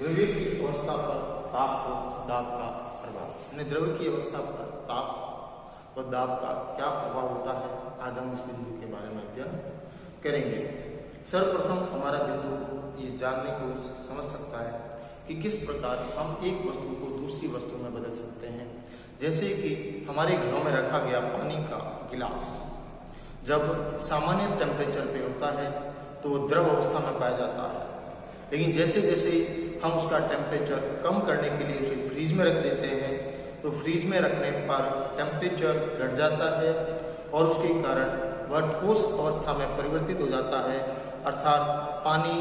द्रव्य की अवस्था पर ताप और दाब का प्रभाव, यानी द्रव्य की अवस्था पर ताप और दाब का क्या प्रभाव होता है, आज हम इस बिंदु के बारे में अध्ययन करेंगे। सर्वप्रथम हमारा बिंदु ये जानने को समझ सकता है कि किस प्रकार हम एक वस्तु को दूसरी वस्तु में बदल सकते हैं। जैसे कि हमारे घरों में रखा गया पानी का गिलास जब सामान्य टेम्परेचर पे होता है तो वो द्रव अवस्था में पाया जाता है, लेकिन जैसे जैसे हम उसका टेम्परेचर कम करने के लिए उसे फ्रीज में रख देते हैं तो फ्रीज में रखने पर टेम्परेचर घट जाता है और उसके कारण वह ठोस अवस्था में परिवर्तित हो जाता है, अर्थात पानी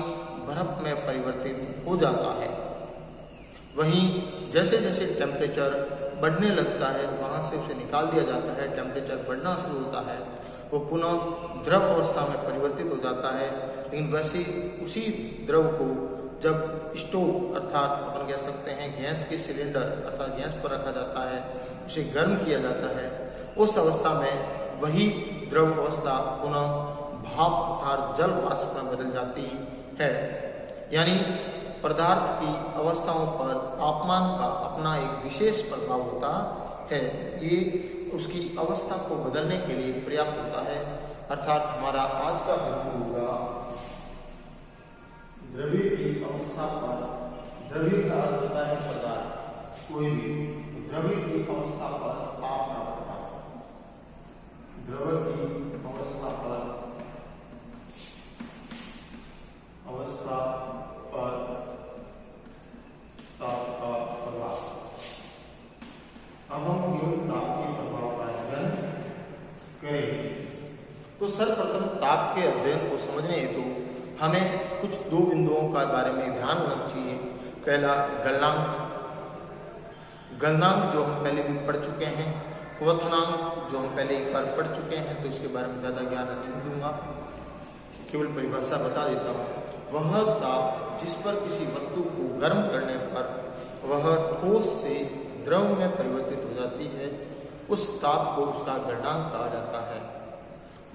बर्फ में परिवर्तित हो जाता है। वहीं जैसे जैसे टेम्परेचर बढ़ने लगता है वहाँ से उसे निकाल दिया जाता है, टेम्परेचर बढ़ना शुरू होता है, वो पुनः द्रव अवस्था में परिवर्तित हो जाता है। लेकिन वैसे उसी द्रव को जब स्टोव अर्थात अपन कह सकते हैं गैस के सिलेंडर अर्थात गैस पर रखा जाता है, उसे गर्म किया जाता है, उस अवस्था में वही द्रव अवस्था पुनः भाप अर्थात जल वाष्प में बदल जाती है। यानी पदार्थ की अवस्थाओं पर तापमान का अपना एक विशेष प्रभाव होता है, ये उसकी अवस्था को बदलने के लिए पर्याप्त होता है। अर्थात हमारा आज का बिंदु होगा द्रव्य की अवस्था पर, द्रव्य का अर्थ होता है पदार्थ, कोई भी द्रव्य की अवस्था पर ताप का प्रभाव, द्रव्य की अवस्था पर ताप का प्रभाव। अब हम केवल ताप के प्रभाव का अध्ययन करेंगे। तो सर्वप्रथम ताप के अध्ययन को समझने हेतु हमें कुछ दो बिंदुओं का बारे में ध्यान रखना चाहिए। पहला गलनांक, गलनांक जो हम पहले भी पढ़ चुके हैं, क्वथनांक जो हम पहले एक बार पढ़ चुके हैं, तो इसके बारे में ज्यादा ज्ञान नहीं दूंगा, केवल परिभाषा बता देता हूँ। वह ताप जिस पर किसी वस्तु को गर्म करने पर वह ठोस से द्रव में परिवर्तित हो जाती है, उस ताप को उसका गलनांक कहा जाता है।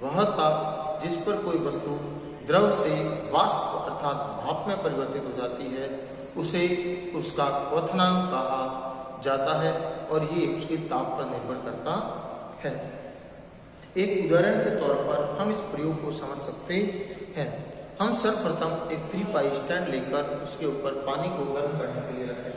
वह ताप जिस पर कोई वस्तु द्रव से वाष्प अर्थात भाप में परिवर्तित हो जाती है, उसे उसका क्वथनांक कहा जाता है और ये उसके ताप पर निर्भर करता है। एक उदाहरण के तौर पर हम इस प्रयोग को समझ सकते हैं। हम सर्वप्रथम एक 3 पाई स्टैंड लेकर उसके ऊपर पानी को गर्म करने के लिए रखें।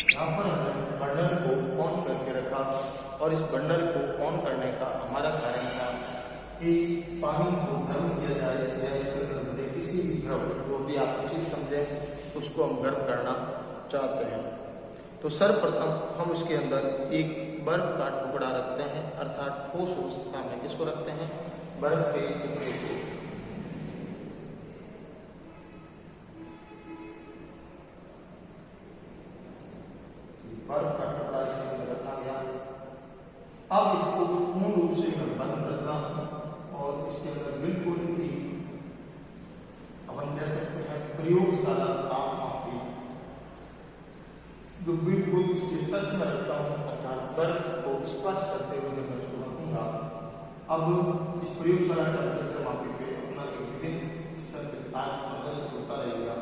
यहाँ पर हमने बर्नर को ऑन करके रखा और इस बर्नर को ऑन करने का हमारा कारण था कि पानी को गर्म किया जाए या इसके अंदर किसी भी द्रव जो भी आप उचित समझे उसको हम गर्म करना चाहते हैं। तो सर्वप्रथम हम उसके अंदर एक बर्फ का टुकड़ा रखते हैं, अर्थात ठोस अवस्था में किसको रखते हैं, बर्फ के टुकड़े को। बर्फ का टुकड़ा इसके अंदर रखा गया। अब इसको पूर्ण रूप से मैं बंद करता हूं और इसके अंदर बिल्कुल ही अपन कह सकते हैं प्रयोगशाला तापमापी जो बिल्कुल इसके टच में रखता हूं, अर्थात बर्फ को स्पर्श करते हुए जब मैं उसको रखूंगा, अब इस प्रयोगशाला टेम्परेचर मापी पे अपना एक विभिन्न स्तर के ताप प्रदर्शित होता रहेगा।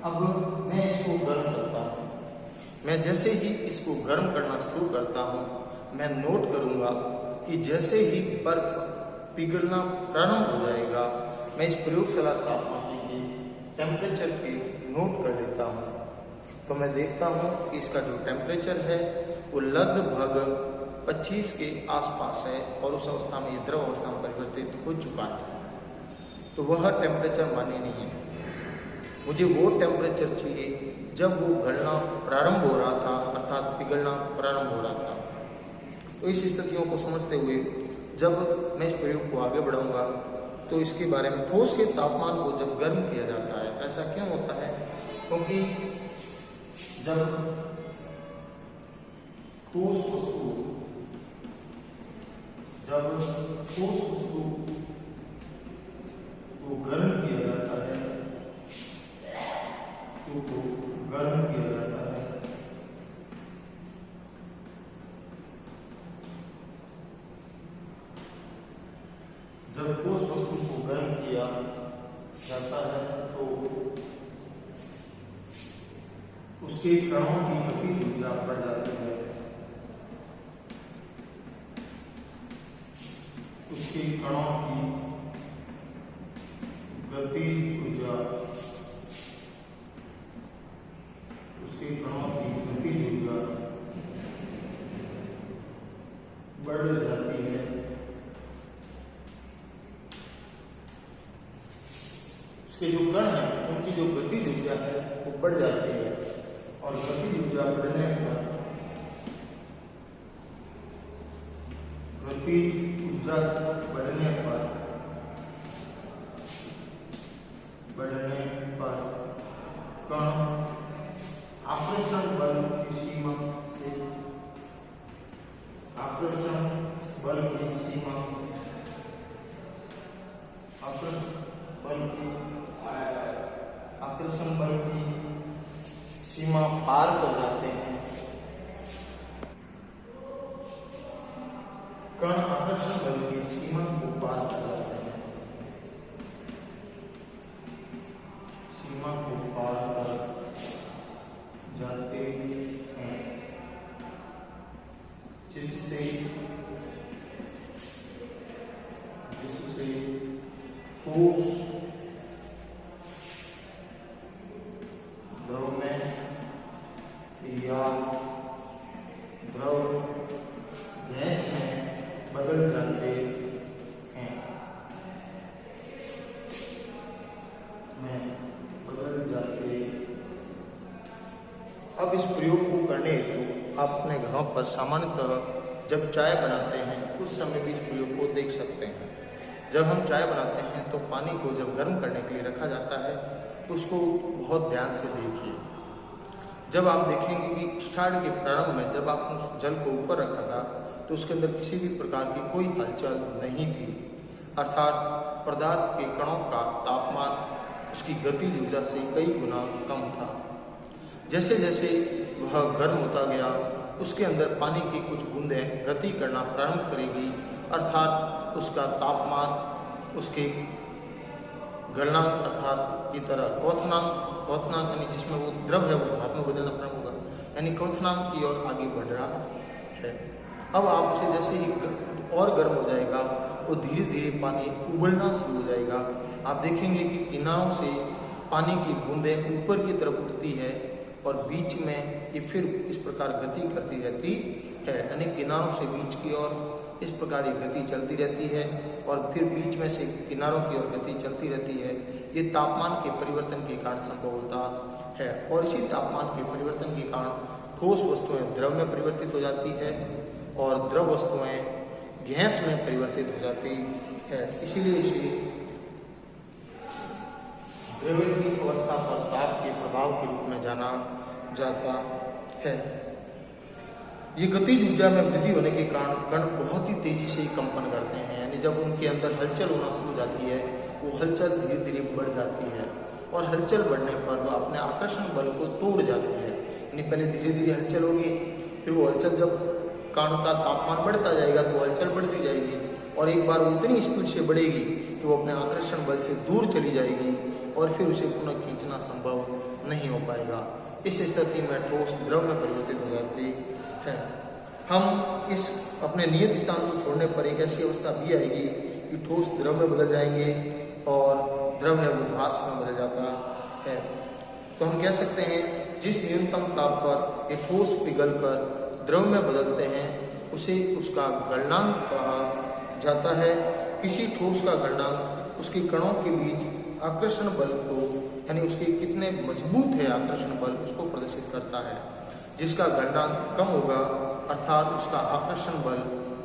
अब मैं इसको गर्म करता हूं। मैं जैसे ही इसको गर्म करना शुरू करता हूं, मैं नोट करूंगा कि जैसे ही बर्फ पिघलना प्रारंभ हो जाएगा, मैं इस प्रयोगशाला तापमापी के टेम्परेचर के नोट कर लेता हूं। तो मैं देखता हूं कि इसका जो टेम्परेचर है वो लगभग 25 के आसपास है और उस अवस्था में ये द्रव अवस्था में परिवर्तित हो चुका है। तो वह टेम्परेचर मान्य नहीं है। मुझे वो टेम्परेचर चाहिए जब वो गलना प्रारंभ हो रहा था, अर्थात पिघलना प्रारंभ हो रहा था। तो इस स्थितियों को समझते हुए जब मैं इस प्रयोग को आगे बढ़ाऊंगा तो इसके बारे में ठोस के तापमान को जब गर्म किया जाता है, तो ऐसा क्यों होता है क्योंकि जब ठोस वस्तु को गर्म किया जाता है जब ठोस वस्तु को गर्म किया जाता है तो उसके कणों की गतिज ऊर्जा बढ़ जाती है। उसके कणों की गतिज ऊर्जा बढ़ जाती है। उसके जो कण हैं उनकी जो गतिज ऊर्जा है वो बढ़ जाती है और गतिज ऊर्जा बढ़ने पर कण आकर्षण बल की सीमा से आकर्षण बल की सीमा पार कर जाते हैं। कण आकर्षण बल की सीमा को पार कर जाते हैं। सीमा को पार कर जाते हैं जिससे ठोस द्रव में या द्रव गैस में बदल जाते हैं। अब इस प्रयोग को करने हेतु आप अपने घरों पर सामान्यतः जब चाय बनाते हैं उस समय भी इस प्रयोग को देख सकते हैं। जब हम चाय बनाते हैं तो पानी को जब गर्म करने के लिए रखा जाता है उसको बहुत ध्यान से देखिए। जब आप देखेंगे कि स्टार्ट के प्रारंभ में जब आपने उस जल को ऊपर रखा था तो उसके अंदर किसी भी प्रकार की कोई हलचल नहीं थी, अर्थात पदार्थ के कणों का तापमान उसकी गतिज ऊर्जा से कई गुना कम था। जैसे जैसे वह गर्म होता गया उसके अंदर पानी की कुछ बूंदें गति करना प्रारंभ करेगी, अर्थात उसका तापमान उसके गलनांक अर्थात की तरह क्वथनांक यानी जिसमें वो द्रव है वो भाप में बदलना प्रारंभ होगा, यानी क्वथनांक की ओर आगे बढ़ रहा है। अब आप उसे जैसे ही और गर्म हो जाएगा वो धीरे धीरे पानी उबलना शुरू हो जाएगा। आप देखेंगे कि किनारों से पानी की बूंदें ऊपर की तरफ उठती है और बीच में ये फिर इस प्रकार गति करती रहती है, यानी किनारों से बीच की ओर इस प्रकार ये गति चलती रहती है और फिर बीच में से किनारों की ओर गति चलती रहती है। ये तापमान के परिवर्तन के कारण संभव होता है और इसी तापमान के परिवर्तन के कारण ठोस वस्तुएं द्रव में परिवर्तित हो जाती है और द्रव वस्तुएं गैस में परिवर्तित हो जाती है। इसीलिए इसे द्रव्य की अवस्था पर ताप के प्रभाव के रूप में जाना जाता है। ये गतिज ऊर्जा में वृद्धि होने के कारण कण बहुत ही तेजी से कंपन करते हैं, यानी जब उनके अंदर हलचल होना शुरू हो जाती है वो हलचल धीरे धीरे बढ़ जाती है और हलचल बढ़ने पर वो अपने आकर्षण बल को तोड़ जाती है। यानी पहले धीरे धीरे हलचल होगी, फिर वो हलचल जब कण का तापमान बढ़ता जाएगा तो हलचल बढ़ती जाएगी और एक बार वो इतनी स्पीड से बढ़ेगी कि वो अपने आकर्षण बल से दूर चली जाएगी और फिर उसे पुनः खींचना संभव नहीं हो पाएगा। इस स्थिति में ठोस द्रव में परिवर्तित हो जाती है। हम इस अपने नियत स्थान को छोड़ने पर एक ऐसी अवस्था भी आएगी कि ठोस द्रव में बदल जाएंगे और द्रव है वो भाप में बदल जाता है। तो हम कह सकते हैं जिस न्यूनतम ताप पर एक ठोस पिघलकर द्रव में बदलते हैं उसे उसका गलनांक कहा जाता है। किसी ठोस का गलनांक उसके कणों के बीच आकर्षण बल को यानी उसके कितने मजबूत है आकर्षण बल उसको प्रदर्शित करता है। जिसका गलनांक कम होगा अर्थात उसका आकर्षण बल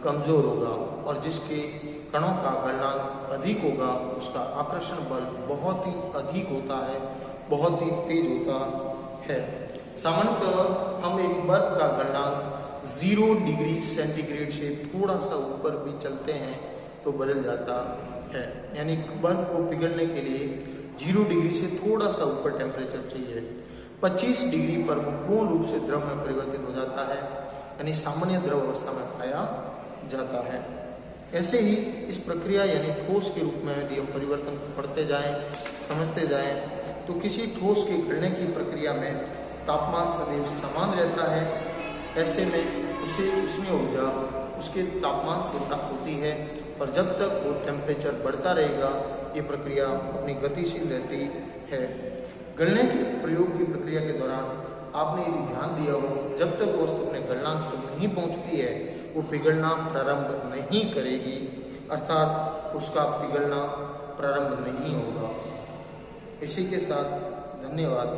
कमजोर होगा और जिसके कणों का गलनांक अधिक होगा उसका आकर्षण बल बहुत ही अधिक होता है बहुत ही तेज होता है। सामान्यतः हम एक बर्फ का गलनांक 0 डिग्री सेंटीग्रेड से थोड़ा सा ऊपर भी चलते हैं तो बदल जाता है। यानी बर्फ को पिघलने के लिए 0 डिग्री से थोड़ा सा ऊपर टेम्परेचर चाहिए। 25 डिग्री पर वो पूर्ण रूप से द्रव में परिवर्तित हो जाता है, यानी सामान्य द्रव अवस्था में पाया जाता है। ऐसे ही इस प्रक्रिया यानी ठोस के रूप में यदि हम परिवर्तन पढ़ते जाएं, समझते जाएं, तो किसी ठोस के गलने की प्रक्रिया में तापमान सदैव समान रहता है। ऐसे में उसमें ऊर्जा उसके तापमान से प्राप्त होती है और जब तक वो टेम्परेचर बढ़ता रहेगा ये प्रक्रिया अपनी गतिशील रहती है। गलने के प्रयोग की प्रक्रिया के दौरान आपने यदि ध्यान दिया हो, जब तक वस्तु अपने गलनांक तक नहीं पहुंचती है वो पिघलना प्रारंभ नहीं करेगी, अर्थात उसका पिघलना प्रारंभ नहीं होगा। इसी के साथ धन्यवाद।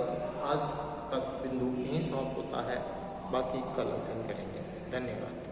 आज का बिंदु यहीं समाप्त होता है, बाकी कल अध्ययन करेंगे। धन्यवाद।